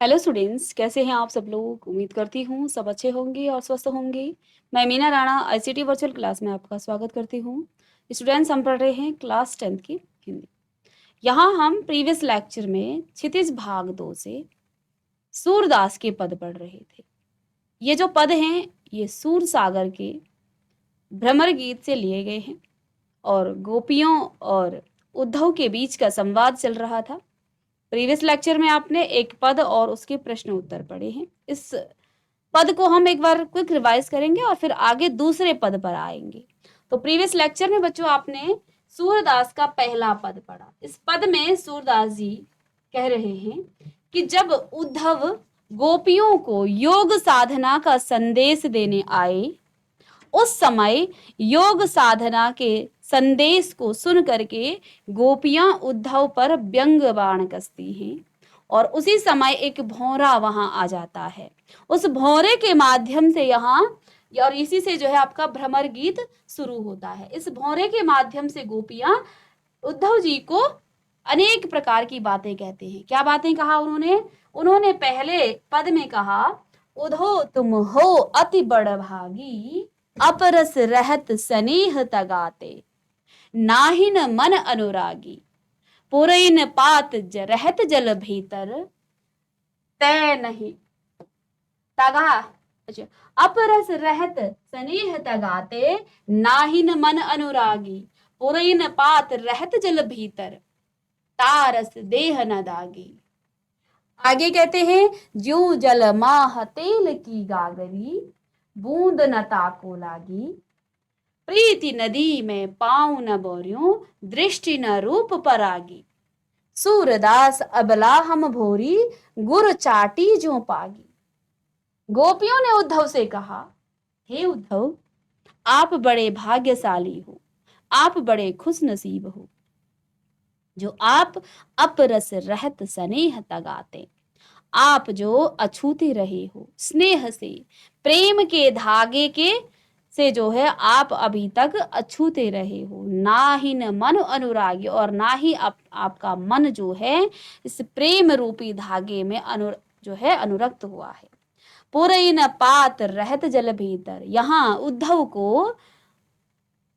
Hello students, कैसे हैं आप सब लोग। उम्मीद करती हूँ सब अच्छे होंगे और स्वस्थ होंगे। मैं Meena Rana ICT virtual class में आपका स्वागत करती हूँ। स्टूडेंट्स, हम पढ़ रहे हैं क्लास 10 की हिंदी। यहाँ हम प्रीवियस लेक्चर में क्षितिज भाग 2 से सूरदास के पद पढ़ रहे थे। ये जो पद हैं ये सूर सागर के भ्रमर गीत से लिए गए हैं और गोपियों और उद्धव के बीच का संवाद चल रहा था। प्रीवियस लेक्चर में आपने एक पद और उसके प्रश्न उत्तर पढ़े हैं। इस पद को हम एक बार क्विक रिवाइज करेंगे और फिर आगे दूसरे पद पर आएंगे। तो प्रीवियस लेक्चर में बच्चों आपने सूरदास का पहला पद पढ़ा। इस पद में सूरदास जी कह रहे हैं कि जब उद्धव गोपियों को योग साधना का संदेश देने आए, उस समय योग साधना के संदेश को सुन करके गोपियां उद्धव पर व्यंग बाण कसती हैं और उसी समय एक भौरा वहां आ जाता है। उस भौरे के माध्यम से यहाँ और इसी से जो है आपका भ्रमर गीत शुरू होता है। इस भौरे के माध्यम से गोपियां उद्धव जी को अनेक प्रकार की बातें कहते हैं। क्या बातें कहा उन्होंने? उन्होंने पहले पद में कहा, उद्धव तुम हो अति बड़भागी, अपरस रहत स्नेह तगाते, नाहिन मन अनुरागी, पुरैन पात रहत जल भीतर, तय नहीं तगा। अच्छा, अपरस रहत स्नेह तगाते, नाहिन मन अनुरागी, पुरैन पात रहत जल भीतर, तारस देह न दागी। आगे कहते हैं, ज्यों जल माह तेल की गागरी, बूंद न ताको लागी, प्रीति नदी में पाँव न बोर्यों, दृष्टि न रूप परागी, सूरदास अबला हम भोरी, गुर चाटी जो पागी। गोपियों ने उद्धव से कहा, हे उद्धव, आप बड़े भाग्यशाली हो, आप बड़े खुश नसीब हो जो आप अपरस रहत स्नेह तगाते, आप जो अछूते रहे हो स्नेह से, प्रेम के धागे के से जो है आप अभी तक अछूते रहे हो, ना ही न मन अनुरागी, और ना ही आपका मन जो है इस प्रेम रूपी धागे में जो है अनुरक्त हुआ है। पूरे न पात रहत जल भीतर, यहाँ उद्धव को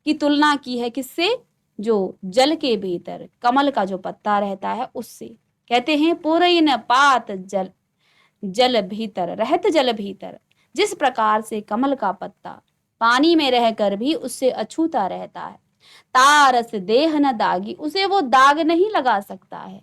की तुलना की है किससे? जो जल के भीतर कमल का जो पत्ता रहता है उससे। कहते हैं पूरे न पात जल जल भीतर रहत जल भीतर, जिस प्रकार से कमल का पत्ता पानी में रहकर भी उससे अछूता रहता है, तारस देह न दागी, उसे वो दाग नहीं लगा सकता है।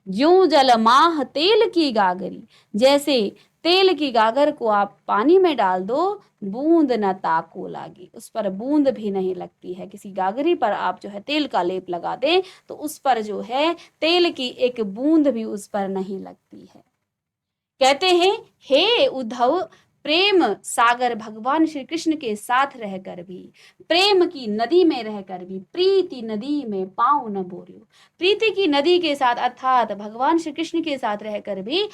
ज्यों जल माह तेल की गागरी, जैसे तेल की गागर को आप पानी में डाल दो, बूंद न ताको लागी, उस पर बूंद भी नहीं लगती है। किसी गागरी पर आप जो है तेल का लेप लगा दें तो उस पर जो है तेल की एक बूंद भी उस पर नहीं लगती है। कहते हैं, हे उद्धव, प्रेम सागर भगवान श्री कृष्ण के साथ रहकर भी, प्रेम की नदी में रहकर भी, प्रीति नदी में पाँव न बोरियो, प्रीति की नदी के साथ अर्थात भगवान श्री कृष्ण के साथ रहकर भी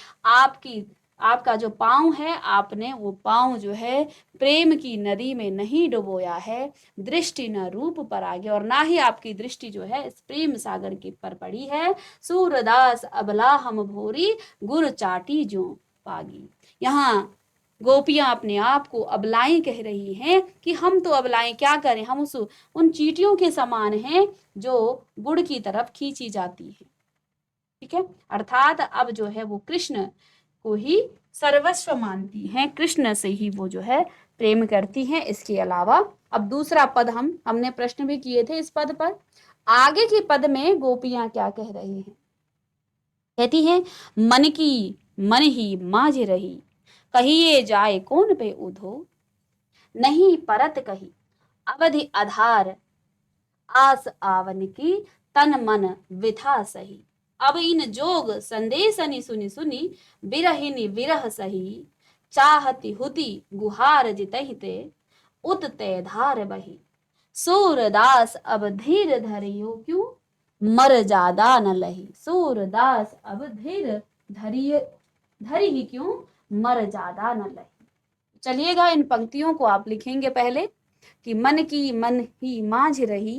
आपका जो पाँव है, आपने वो पाँव जो है प्रेम की नदी में नहीं डुबोया है। दृष्टि न रूप पर आगे, और ना ही आपकी दृष्टि जो है इस प्रेम सागर के पर पड़ी है। सूरदास अबला हम भोरी, गुर चाटी जो पागी। यहाँ गोपियां अपने आप को अबलाएं कह रही हैं कि हम तो अबलाएं क्या करें, हम उन चींटियों के समान हैं जो गुड़ की तरफ खींची जाती है। ठीक है, अर्थात अब जो है वो कृष्ण को ही सर्वस्व मानती हैं, कृष्ण से ही वो जो है प्रेम करती हैं। इसके अलावा अब दूसरा पद हमने प्रश्न भी किए थे इस पद पर। आगे के पद में गोपियां क्या कह रही हैं? कहती हैं, मन की मन ही माझ रही, कहिए जाए कौन पे उधो, नहीं परत कही अवधि आधार, आस आवन की तन मन विथा सही, अब इन जोग संदेशनि सुनि सुनि, बिरहिनी विरह सही, चाहती हुती गुहार जितहिते, उत ते धार बही, सूरदास अब धीर धरियो क्यों, मर जादा न लही। सूरदास अब धीर धरिय धरी ही क्यों, मर जादा न लही। चलिएगा, इन पंक्तियों को आप लिखेंगे पहले कि मन की मन ही मांझ रही,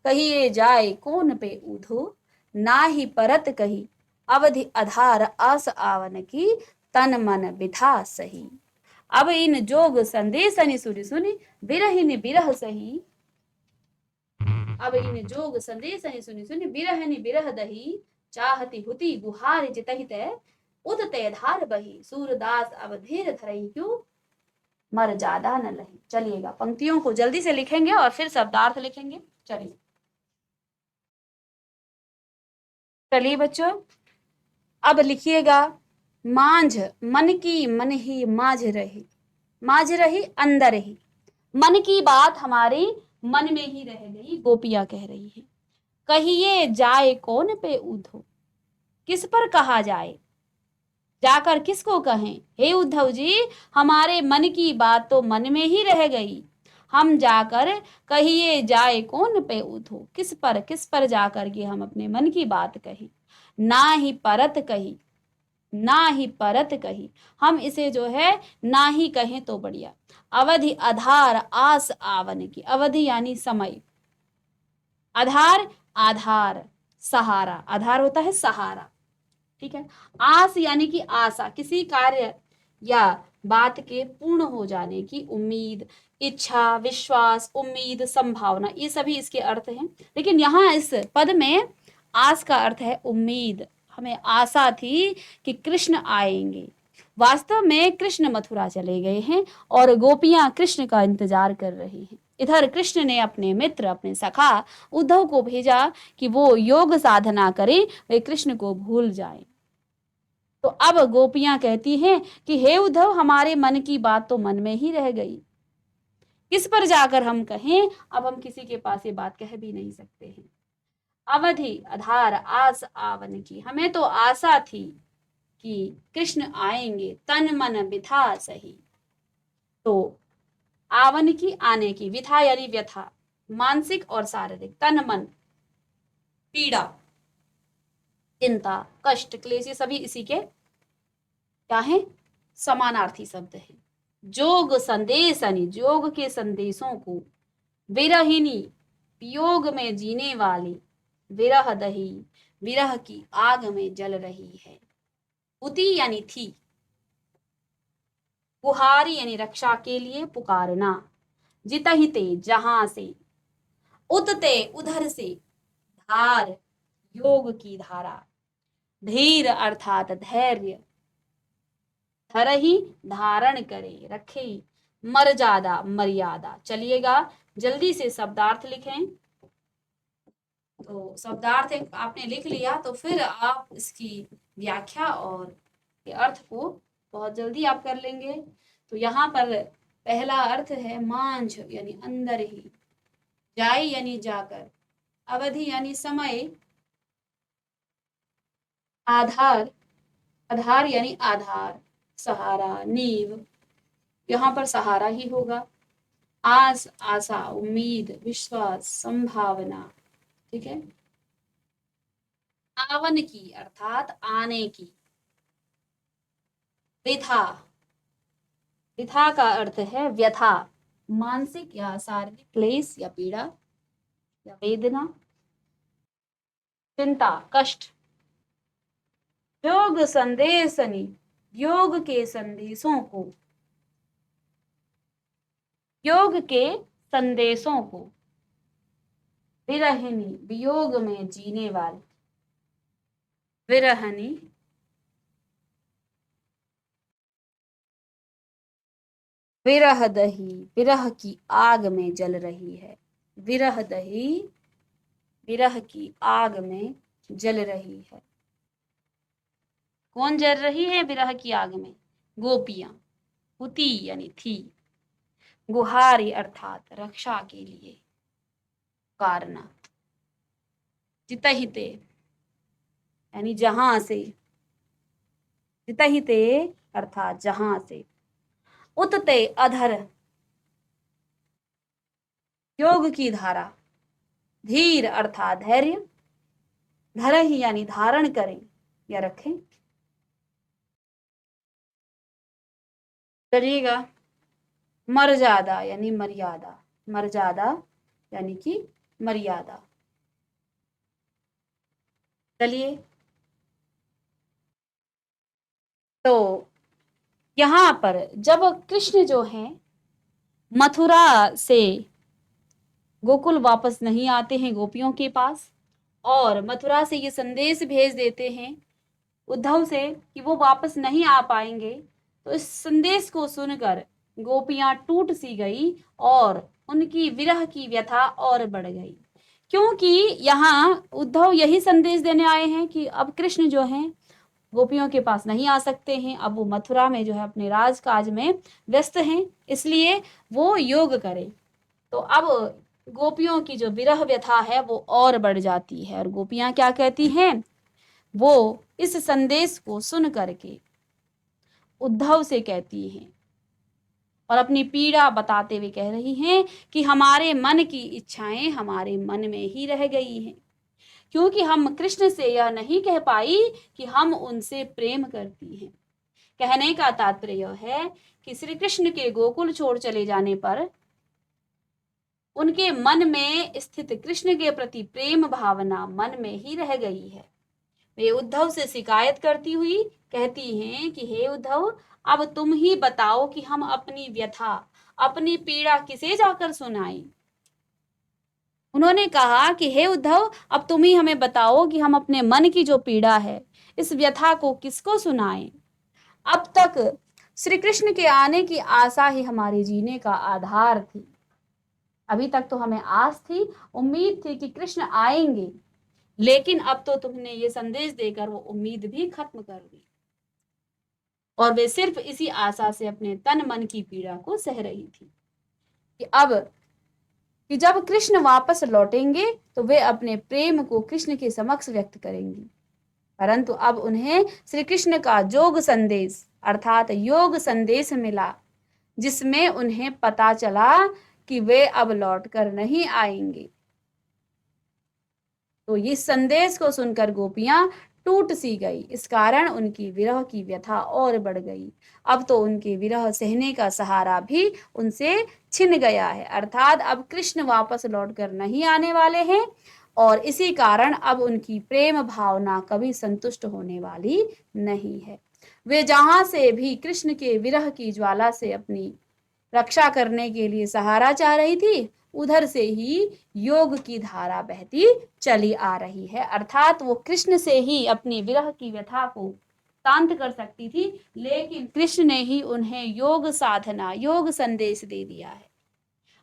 कहिए जाए कौन पे ऊधो, ना ही परत कही अवधि आधार आस आवन की, तन मन बिथा सही। अब इन जोग संदेशनि सुनि सुनि, बिरहिनि बिरह सही। अब इन जोग संदेशनि सुनि सुनि, बिरहनि बिरह दही। चाहती हुती गुहार जितहि तै, उत ते धार बही। सूरदास अब धीर धरई क्यों, मर ज्यादा न लही। चलिएगा, पंक्तियों को जल्दी से लिखेंगे और फिर शब्दार्थ लिखेंगे। चलिए चलिए बच्चों, अब लिखिएगा, मांझ मन की मन ही माझ रही। माझ रही अंदर ही, मन की बात हमारे मन में ही रह गई, गोपियां कह रही हैं। कहिए जाए कौन पे उद्धव, किस पर कहा जाए, जाकर किसको कहें। हे उद्धव जी, हमारे मन की बात तो मन में ही रह गई, हम जाकर कहिए जाए कौन पे उद्धव, किस पर जाकर के हम अपने मन की बात कहें। ना ही परत कही, ना ही परत कही, हम इसे जो है ना ही कहें तो बढ़िया। अवधि आधार आस आवन की, अवधि यानी समय, आधार आधार, सहारा, आधार होता है सहारा, ठीक है। आस यानी कि आशा, किसी कार्य या बात के पूर्ण हो जाने की उम्मीद, इच्छा, विश्वास, उम्मीद, संभावना, ये सभी इसके अर्थ हैं। लेकिन यहाँ इस पद में आस का अर्थ है उम्मीद। हमें आशा थी कि कृष्ण आएंगे। वास्तव में कृष्ण मथुरा चले गए हैं और गोपियां कृष्ण का इंतजार कर रही हैं। इधर कृष्ण ने अपने मित्र, अपने सखा उद्धव को भेजा कि वो योग साधना करें, वे कृष्ण को भूल जाएं। तो अब गोपियां कहती हैं कि हे उद्धव, हमारे मन की बात तो मन में ही रह गई, किस पर जाकर हम कहें। अब हम किसी के पास ये बात कह भी नहीं सकते हैं। अवधि आधार आस आवन की, हमें तो आशा थी कि कृष्ण आएंगे, तन मन बिथा सही। तो आवन की, आने की, विथा यानी व्यथा, मानसिक और शारीरिक, तन मन, पीड़ा, चिंता, कष्ट, क्लेश, ये सभी इसी के क्या है, समानार्थी शब्द है। जोग संदेश यानी जोग के संदेशों को, विरहिनी वियोग में जीने वाली, विरह दही विरह की आग में जल रही है। उती यानी थी, गुहारी यानी रक्षा के लिए पुकारना, जितहिते जहां से, उतते उधर से, धार योग की धारा, धीर अर्थात धैर्य, धरही धारण करे रखे, मर्यादा मर्यादा। चलिएगा, जल्दी से शब्दार्थ लिखें। तो शब्दार्थ आपने लिख लिया तो फिर आप इसकी व्याख्या और के अर्थ को बहुत जल्दी आप कर लेंगे। तो यहाँ पर पहला अर्थ है मांझ यानी अंदर ही, जाए यानी जाकर, अवधि यानी समय, आधार, आधार यानी आधार, सहारा, नींव, यहाँ पर सहारा ही होगा। आस आशा, उम्मीद, विश्वास, संभावना, ठीक है। आवन की अर्थात आने की, विथा, विथा का अर्थ है व्यथा, मानसिक या शारीरिक क्लेश या पीड़ा या वेदना, चिंता, कष्ट। योग संदेशनी, योग के संदेशों को, योग के संदेशों को, विरहिनी वियोग में जीने वाली, विरहनी विरह दही विरह की आग में जल रही है। विरह दही विरह की आग में जल रही है। कौन जल रही है विरह की आग में, गोपियां, हुती यानी थी, गुहारी अर्थात रक्षा के लिए, कारना, जितहिते यानी जहां से, जितहिते अर्थात जहां से, उतते अधर योग की धारा, धीर अर्थात धैर्य, धरहि यानी धारण करें या रखें। करिएगा, मर्यादा यानी मर्यादा, मर्यादा यानी कि मर्यादा। चलिए तो यहाँ पर जब कृष्ण जो है मथुरा से गोकुल वापस नहीं आते हैं गोपियों के पास, और मथुरा से ये संदेश भेज देते हैं उद्धव से कि वो वापस नहीं आ पाएंगे, तो इस संदेश को सुनकर गोपियां टूट सी गई और उनकी विरह की व्यथा और बढ़ गई। क्योंकि यहाँ उद्धव यही संदेश देने आए हैं कि अब कृष्ण जो हैं गोपियों के पास नहीं आ सकते हैं, अब वो मथुरा में जो है अपने राजकाज में व्यस्त हैं, इसलिए वो योग करें। तो अब गोपियों की जो विरह व्यथा है वो और बढ़ जाती है, और गोपियां क्या कहती हैं, वो इस संदेश को सुन करके उद्धव से कहती हैं और अपनी पीड़ा बताते हुए कह रही हैं कि हमारे मन की इच्छाएं हमारे मन में ही रह गई हैं, क्योंकि हम कृष्ण से यह नहीं कह पाई कि हम उनसे प्रेम करती हैं। कहने का तात्पर्य यह है कि श्री कृष्ण के गोकुल छोड़ चले जाने पर उनके मन में स्थित कृष्ण के प्रति प्रेम भावना मन में ही रह गई है। वे उद्धव से शिकायत करती हुई कहती हैं कि हे उद्धव, अब तुम ही बताओ कि हम अपनी व्यथा, अपनी पीड़ा किसे जाकर सुनाएं। उन्होंने कहा कि हे उद्धव, अब तुम ही हमें बताओ कि हम अपने मन की जो पीड़ा है, इस व्यथा को किसको सुनाएं। अब तक श्री कृष्ण के आने की आशा ही हमारे जीने का आधार थी। अभी तक तो हमें आस थी, उम्मीद थी कि कृष्ण आएंगे, लेकिन अब तो तुमने ये संदेश देकर वो उम्मीद भी खत्म कर दी, और वे सिर्फ इसी आशा से अपने तन मन की पीड़ा को सह रही थी कि अब कि जब कृष्ण वापस लौटेंगे तो वे अपने प्रेम को कृष्ण के समक्ष व्यक्त करेंगी। परंतु अब उन्हें श्री कृष्ण का जोग संदेश अर्थात योग संदेश मिला, जिसमें उन्हें पता चला कि वे अब लौटकर नहीं आएंगे। तो इस संदेश को सुनकर गोपियां टूट सी गई, इस कारण उनकी विरह की व्यथा और बढ़ गई। अब तो उनके विरह सहने का सहारा भी उनसे छिन गया है, अर्थात अब कृष्ण वापस लौटकर नहीं आने वाले हैं, और इसी कारण अब उनकी प्रेम भावना कभी संतुष्ट होने वाली नहीं है। वे जहां से भी कृष्ण के विरह की ज्वाला से अपनी रक्षा करने के लिए सहारा चाह रही थी, उधर से ही योग की धारा बहती चली आ रही है, अर्थात वो कृष्ण से ही अपनी विरह की व्यथा को शांत कर सकती थी, लेकिन कृष्ण ने ही उन्हें योग साधना, योग संदेश दे दिया है।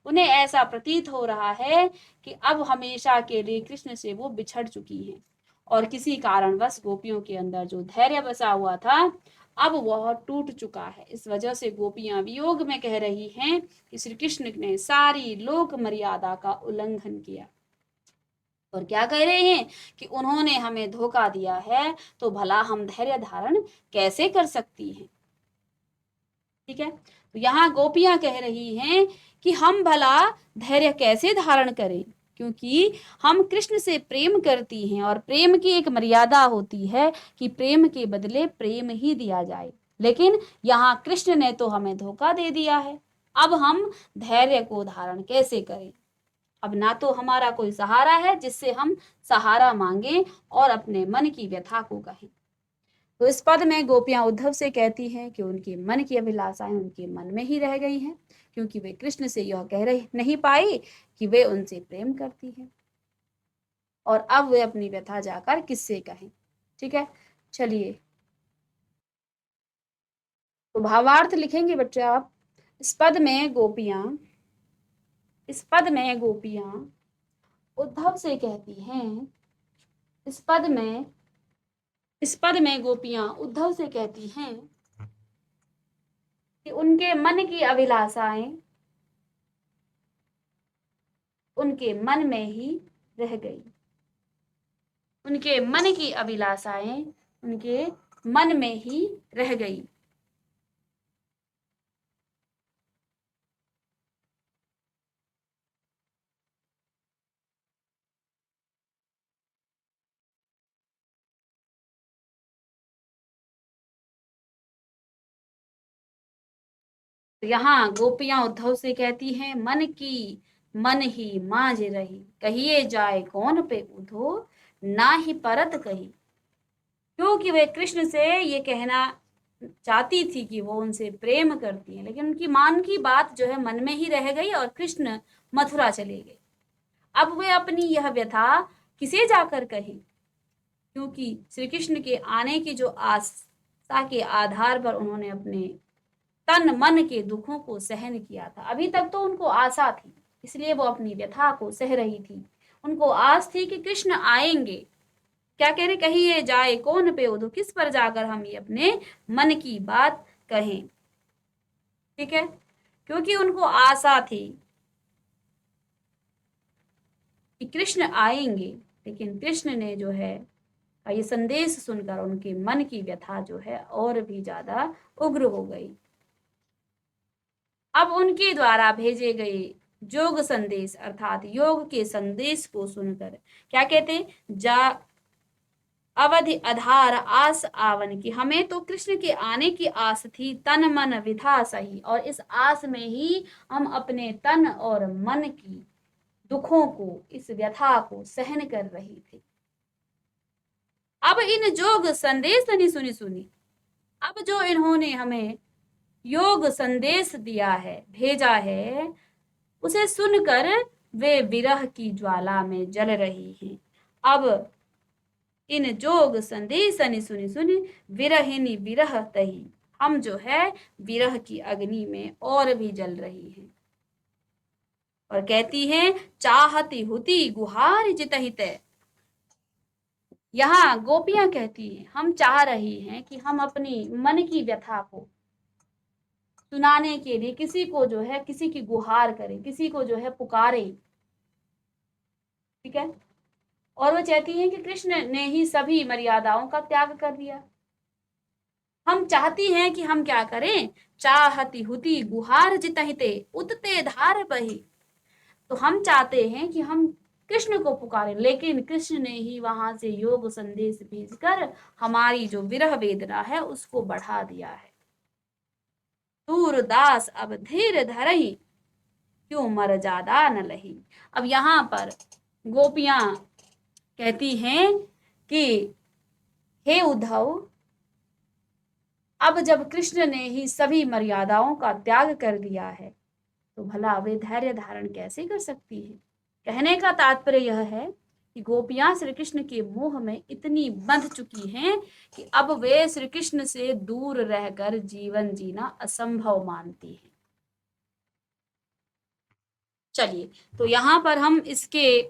उन्हें ऐसा प्रतीत हो रहा है कि अब हमेशा के लिए कृष्ण से वो बिछड़ चुकी हैं, और किसी कारणवश गोपियों के अंदर जो धैर्य बसा हुआ था अब वह टूट चुका है। इस वजह से गोपियां वियोग में कह रही हैं कि श्री कृष्ण ने सारी लोक मर्यादा का उल्लंघन किया, और क्या कह रहे हैं कि उन्होंने हमें धोखा दिया है, तो भला हम धैर्य धारण कैसे कर सकती हैं। ठीक है, तो यहाँ गोपियां कह रही हैं कि हम भला धैर्य कैसे धारण करें, क्योंकि हम कृष्ण से प्रेम करती हैं, और प्रेम की एक मर्यादा होती है कि प्रेम के बदले प्रेम ही दिया जाए, लेकिन यहाँ कृष्ण ने तो हमें धोखा दे दिया है। अब हम धैर्य को धारण कैसे करें। अब ना तो हमारा कोई सहारा है जिससे हम सहारा मांगे और अपने मन की व्यथा को कहें। तो इस पद में गोपियां उद्धव से कहती हैं कि उनके मन की अभिलाषाएं उनके मन में ही रह गई हैं, क्योंकि वे कृष्ण से यह कह रही नहीं पाई कि वे उनसे प्रेम करती हैं, और अब वे अपनी व्यथा जाकर किससे कहें। ठीक है, चलिए तो भावार्थ लिखेंगे बच्चे आप। इस पद में गोपियां उद्धव से कहती हैं, इस पद में गोपियां उद्धव से कहती हैं कि उनके मन की अभिलाषाएं उनके मन में ही रह गई, उनके मन की अभिलाषाएं उनके मन में ही रह गई। यहाँ गोपियां उद्धव से कहती हैं, मन की मन ही मांझ रही, कहिए जाए कौन पे उधो, ना ही परत कही। क्योंकि वे कृष्ण से ये कहना चाहती थी कि वो उनसे प्रेम करती हैं, लेकिन उनकी मान की बात जो है मन में ही रह गई और कृष्ण मथुरा चले गए। अब वे अपनी यह व्यथा किसे जाकर कहें, क्योंकि श्री कृष्ण के आने की जो आशा के आधार पर उन्होंने अपने तन मन के दुखों को सहन किया था। अभी तक तो उनको आशा थी, इसलिए वो अपनी व्यथा को सह रही थी। उनको आस थी कि कृष्ण आएंगे। क्या कह रहे, कहिए जाए कौन पे उधो, किस पर जाकर हम ये अपने मन की बात कहें। ठीक है, क्योंकि उनको आशा थी कि कृष्ण आएंगे, लेकिन कृष्ण ने जो है ये संदेश सुनकर उनके मन की व्यथा जो है और भी ज्यादा उग्र हो गई। अब उनके द्वारा भेजे गए योग संदेश अर्थात योग के संदेश को सुनकर क्या कहते, जा अवधि आधार आस आवन की, हमें तो कृष्ण के आने की आस थी, तन मन विधा सही, और इस आस में ही हम अपने तन और मन की दुखों को, इस व्यथा को सहन कर रही थी। अब इन योग संदेश नहीं सुनी सुनी, अब जो इन्होंने हमें योग संदेश दिया है, भेजा है, उसे सुनकर वे विरह की ज्वाला में जल रही हैं। अब इन जोग संदेश सुनी सुनी विरहिनी विरह तही, हम जो है विरह की अग्नि में और भी जल रही हैं। और कहती हैं चाहती हुती गुहार जितहित, यहाँ गोपियां कहती हैं हम चाह रही हैं कि हम अपनी मन की व्यथा को सुनाने के लिए किसी को जो है, किसी की गुहार करें, किसी को जो है पुकारें। ठीक है, और वो चाहती हैं कि कृष्ण ने ही सभी मर्यादाओं का त्याग कर दिया। हम चाहती हैं कि हम क्या करें, चाहती हुती गुहार जितहिते उतते धार बही, तो हम चाहते हैं कि हम कृष्ण को पुकारें, लेकिन कृष्ण ने ही वहां से योग संदेश भेजकर हमारी जो विरह वेदना है उसको बढ़ा दिया है। सूरदास अब धीर धरही, क्यों मर ज्यादा न लही। अब यहाँ पर गोपियां कहती हैं कि हे उद्धव, अब जब कृष्ण ने ही सभी मर्यादाओं का त्याग कर दिया है तो भला वे धैर्य धारण कैसे कर सकती है। कहने का तात्पर्य यह है कि गोपियां श्री कृष्ण के मोह में इतनी बंध चुकी हैं कि अब वे श्री कृष्ण से दूर रहकर जीवन जीना असंभव मानती हैं। चलिए, तो यहाँ पर हम इसके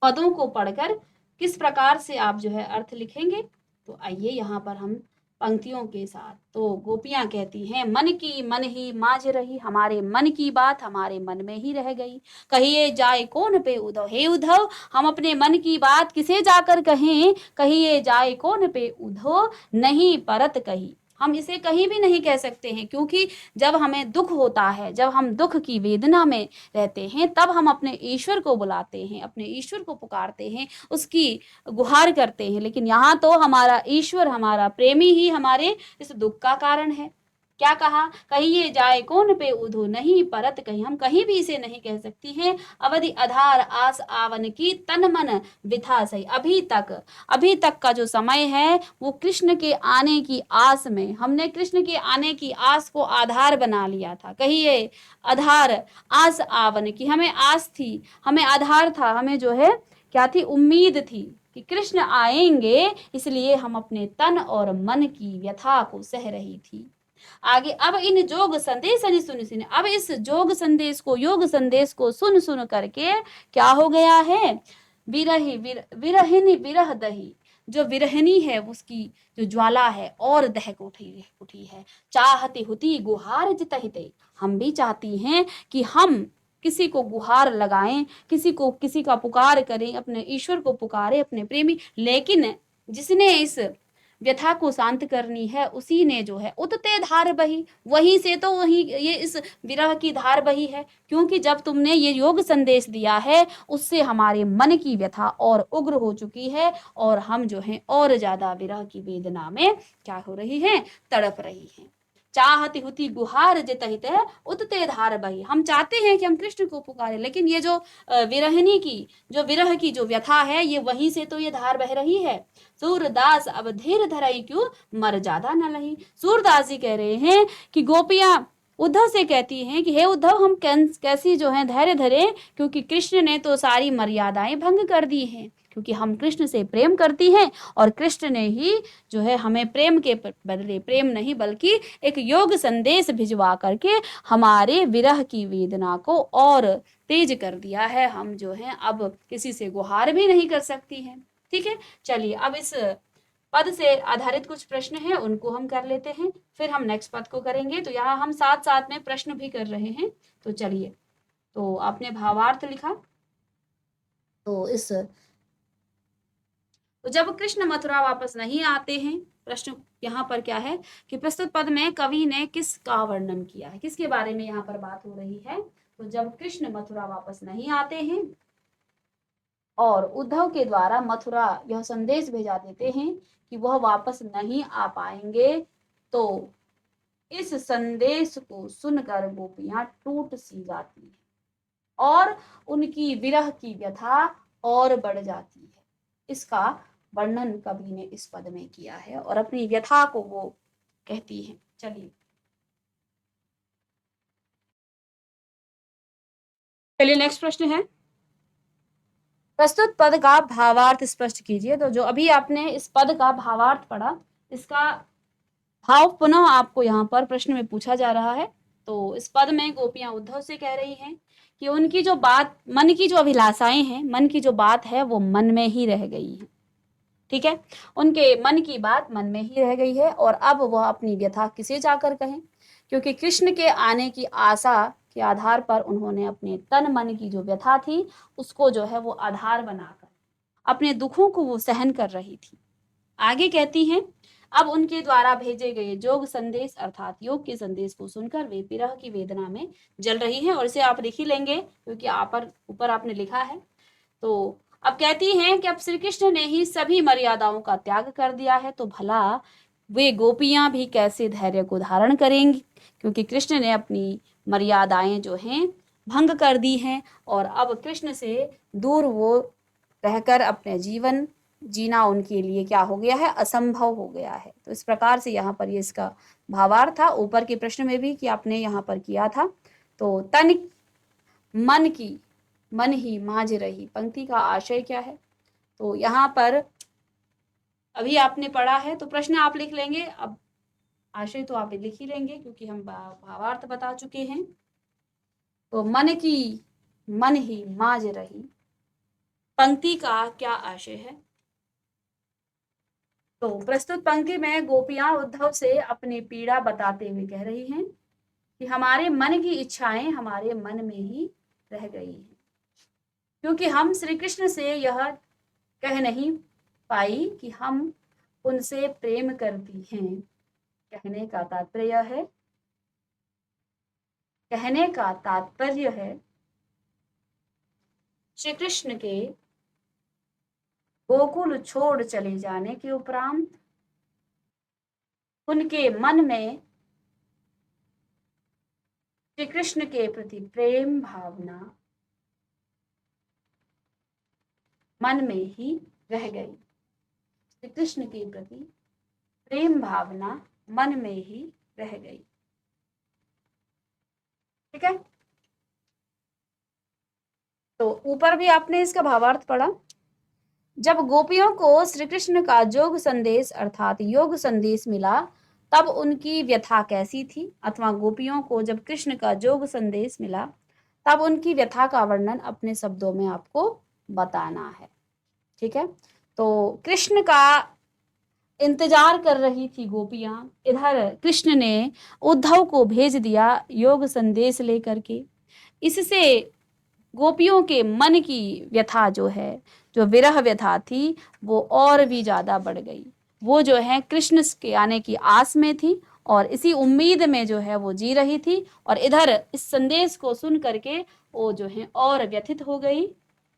पदों को पढ़कर किस प्रकार से आप जो है अर्थ लिखेंगे, तो आइए यहाँ पर हम पंक्तियों के साथ। तो गोपियां कहती हैं मन की मन ही माज रही, हमारे मन की बात हमारे मन में ही रह गई। कहिए जाए कौन पे उद्धव, हे उद्धव हम अपने मन की बात किसे जाकर कहें, कहिए जाए कौन पे उद्धव नहीं परत कही, हम इसे कहीं भी नहीं कह सकते हैं, क्योंकि जब हमें दुख होता है, जब हम दुख की वेदना में रहते हैं, तब हम अपने ईश्वर को बुलाते हैं, अपने ईश्वर को पुकारते हैं, उसकी गुहार करते हैं। लेकिन यहाँ तो हमारा ईश्वर, हमारा प्रेमी ही हमारे इस दुख का कारण है। क्या कहा, कहिए जाए कौन पे उधो नहीं परत कहीं, हम कहीं भी इसे नहीं कह सकती हैं। अवधि आधार आस आवन की तन मन विथा सही, अभी तक का जो समय है वो कृष्ण के आने की आस में, हमने कृष्ण के आने की आस को आधार बना लिया था। कहिए आधार आस आवन की, हमें आस थी, हमें आधार था, हमें जो है क्या थी, उम्मीद थी कि कृष्ण आएंगे, इसलिए हम अपने तन और मन की व्यथा को सह रही थी। आगे, अब इन जोग संदेश सुन, अब इस जोग संदेश को, योग संदेश को सुन सुन करके क्या हो गया है, विरहिनी विरह दही, जो विरहिनी है उसकी जो ज्वाला है और दहक उठी है। चाहती हुती गुहार जितहिते, हम भी चाहती हैं कि हम किसी को गुहार लगाएं, किसी का पुकार करें, अपने ईश्वर को पुकारें, अपने प्रेमी, लेकिन जिसने इस व्यथा को शांत करनी है उसी ने जो है उतते धार बही, वहीं से तो वही ये इस विरह की धार बही है, क्योंकि जब तुमने ये योग संदेश दिया है उससे हमारे मन की व्यथा और उग्र हो चुकी है, और हम जो है और ज्यादा विरह की वेदना में क्या हो रही है, तड़प रही हैं। चाहती हुती गुहार जित हित उतते धार बही। हम चाहते हैं कि हम कृष्ण को पुकारें, लेकिन ये जो विरहिणी की जो विरह की जो व्यथा है, ये वहीं से तो ये धार बह रही है। सूरदास अब धीर धराई क्यों मर ज्यादा न लही। सूरदास जी कह रहे हैं कि गोपियां उद्धव से कहती हैं कि हे उद्धव, हम कैसी जो है धैर्य धरे, क्योंकि कृष्ण ने तो सारी मर्यादाएं भंग कर दी हैं, क्योंकि हम कृष्ण से प्रेम करती हैं और कृष्ण ने ही जो है हमें प्रेम के बदले, प्रेम नहीं बल्कि एक योग संदेश भिजवा करके हमारे विरह की वेदना को और तेज कर दिया है। हम जो है अब किसी से गुहार भी नहीं कर सकती हैं। ठीक है, चलिए अब इस पद से आधारित कुछ प्रश्न हैं, उनको हम कर लेते हैं, फिर हम नेक्स्ट पद को करेंगे। तो यहाँ हम साथ साथ में प्रश्न भी कर रहे हैं। तो चलिए, तो आपने भावार्थ लिखा। तो जब कृष्ण मथुरा वापस नहीं आते हैं, प्रश्न यहाँ पर क्या है कि प्रस्तुत पद में कवि ने किसका वर्णन किया है, किसके बारे में यहाँ पर बात हो रही है। तो जब कृष्ण मथुरा वापस नहीं आते हैं और उद्धव के द्वारा मथुरा यह संदेश भेजा देते हैं कि वह वापस नहीं आ पाएंगे, तो इस संदेश को सुनकर गोपियां टूट सी जाती है और उनकी विरह की व्यथा और बढ़ जाती है। इसका वर्णन कवि ने इस पद में किया है और अपनी व्यथा को वो कहती है। चलिए नेक्स्ट प्रश्न है, प्रस्तुत पद का भावार्थ स्पष्ट कीजिए। तो जो अभी आपने इस पद का भावार्थ पढ़ा, इसका भाव पुनः आपको यहाँ पर प्रश्न में पूछा जा रहा है। तो इस पद में गोपियां उद्धव से कह रही हैं कि उनकी जो बात, मन की जो अभिलाषाएं हैं, मन की जो बात है वो मन में ही रह गई है। ठीक है, उनके मन की बात मन में ही रह गई है और अब वह अपनी व्यथा किसे जाकर कहें, क्योंकि कृष्ण के आने की आशा के आधार पर उन्होंने अपने तन मन की जो व्यथा थी उसको जो है वो आधार बनाकर अपने दुखों को वो सहन कर रही थी। आगे कहती हैं, अब उनके द्वारा भेजे गए जोग संदेश अर्थात योग के संदेश को सुनकर वे विरह की वेदना में जल रही हैं। और इसे आप लिख ही लेंगे क्योंकि ऊपर आपने लिखा है। तो अब कहती हैं कि अब श्री कृष्ण ने ही सभी मर्यादाओं का त्याग कर दिया है, तो भला वे गोपियां भी कैसे धैर्य को धारण करेंगी, क्योंकि कृष्ण ने अपनी मर्यादाएं जो हैं भंग कर दी हैं और अब कृष्ण से दूर वो रहकर अपने जीवन जीना उनके लिए क्या हो गया है, असंभव हो गया है। तो इस प्रकार से यहाँ पर ये इसका भावार्थ था। ऊपर के प्रश्न में भी कि आपने यहाँ पर किया था। तो तन मन ही मांझ रही पंक्ति का आशय क्या है, तो यहाँ पर अभी आपने पढ़ा है तो प्रश्न आप लिख लेंगे, अब आशय तो आप लिख ही लेंगे क्योंकि हम भावार्थ बता चुके हैं। तो मन ही मांझ रही पंक्ति का क्या आशय है। तो प्रस्तुत पंक्ति में गोपियां उद्धव से अपनी पीड़ा बताते हुए कह रही हैं कि हमारे मन की इच्छाएं हमारे मन में ही रह गई हैं, क्योंकि हम श्री कृष्ण से यह कह नहीं पाई कि हम उनसे प्रेम करती हैं। कहने का तात्पर्य है श्री कृष्ण के गोकुल छोड़ चले जाने के उपरांत उनके मन में श्री कृष्ण के प्रति प्रेम भावना मन में ही रह गई। श्री कृष्ण के प्रति प्रेम भावना मन में ही रह गई। ठीक है, तो ऊपर भी आपने इसका भावार्थ पढ़ा। जब गोपियों को श्री कृष्ण का जोग संदेश अर्थात योग संदेश मिला तब उनकी व्यथा कैसी थी, अथवा गोपियों को जब कृष्ण का जोग संदेश मिला तब उनकी व्यथा का वर्णन अपने शब्दों में आपको बताना है। ठीक है, तो कृष्ण का इंतजार कर रही थी गोपियां, इधर कृष्ण ने उद्धव को भेज दिया योग संदेश लेकर के। इससे गोपियों के मन की व्यथा जो है, जो विरह व्यथा थी, वो और भी ज्यादा बढ़ गई। वो जो है कृष्ण के आने की आस में थी और इसी उम्मीद में जो है वो जी रही थी और इधर इस संदेश को सुन करके वो जो है और व्यथित हो गई।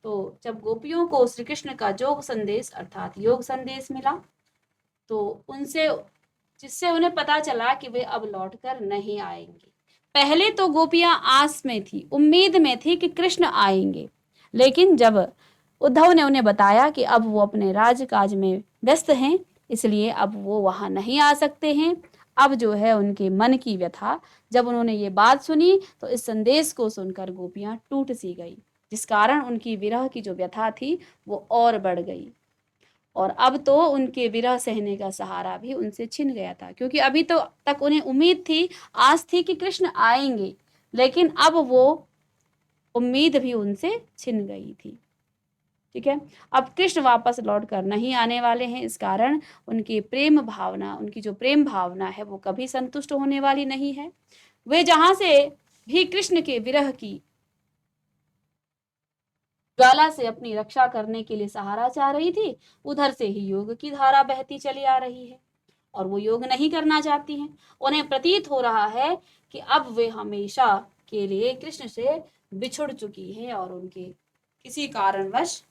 तो जब गोपियों को श्री कृष्ण का जोग संदेश अर्थात योग संदेश मिला तो उनसे जिससे उन्हें पता चला कि वे अब लौटकर नहीं आएंगे। पहले तो गोपियां आस में थी, उम्मीद में थी कि कृष्ण आएंगे, लेकिन जब उद्धव ने उन्हें बताया कि अब वो अपने राजकाज में व्यस्त हैं, इसलिए अब वो वहां नहीं आ सकते हैं, अब जो है उनके मन की व्यथा, जब उन्होंने ये बात सुनी तो इस संदेश को सुनकर गोपियां टूट सी गई, जिस कारण उनकी विरह की जो व्यथा थी वो और बढ़ गई। और अब तो उनके विरह सहने का सहारा भी उनसे छिन गया था, क्योंकि अभी तो तक उन्हें उम्मीद थी, आस थी कि कृष्ण आएंगे, लेकिन अब वो उम्मीद भी उनसे छिन गई थी। ठीक है, अब कृष्ण वापस लौट कर नहीं आने वाले हैं, इस कारण उनकी प्रेम भावना, उनकी जो प्रेम भावना है वो कभी संतुष्ट होने वाली नहीं है। वे जहां से भी कृष्ण के विरह की ज्वाला से अपनी रक्षा करने के लिए सहारा चाह रही थी, उधर से ही योग की धारा बहती चली आ रही है और वो योग नहीं करना चाहती हैं। उन्हें प्रतीत हो रहा है कि अब वे हमेशा के लिए कृष्ण से बिछुड़ चुकी हैं और उनके किसी कारणवश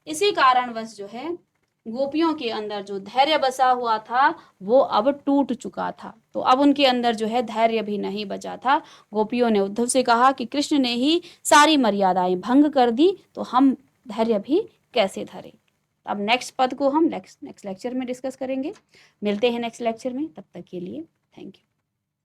इसी कारणवश जो है गोपियों के अंदर जो धैर्य बसा हुआ था वो अब टूट चुका था। तो अब उनके अंदर जो है धैर्य भी नहीं बचा था। गोपियों ने उद्धव से कहा कि कृष्ण ने ही सारी मर्यादाएं भंग कर दी, तो हम धैर्य भी कैसे धरें। अब नेक्स्ट पद को हम नेक्स्ट लेक्चर में डिस्कस करेंगे। मिलते हैं नेक्स्ट लेक्चर में, तब तक के लिए थैंक यू।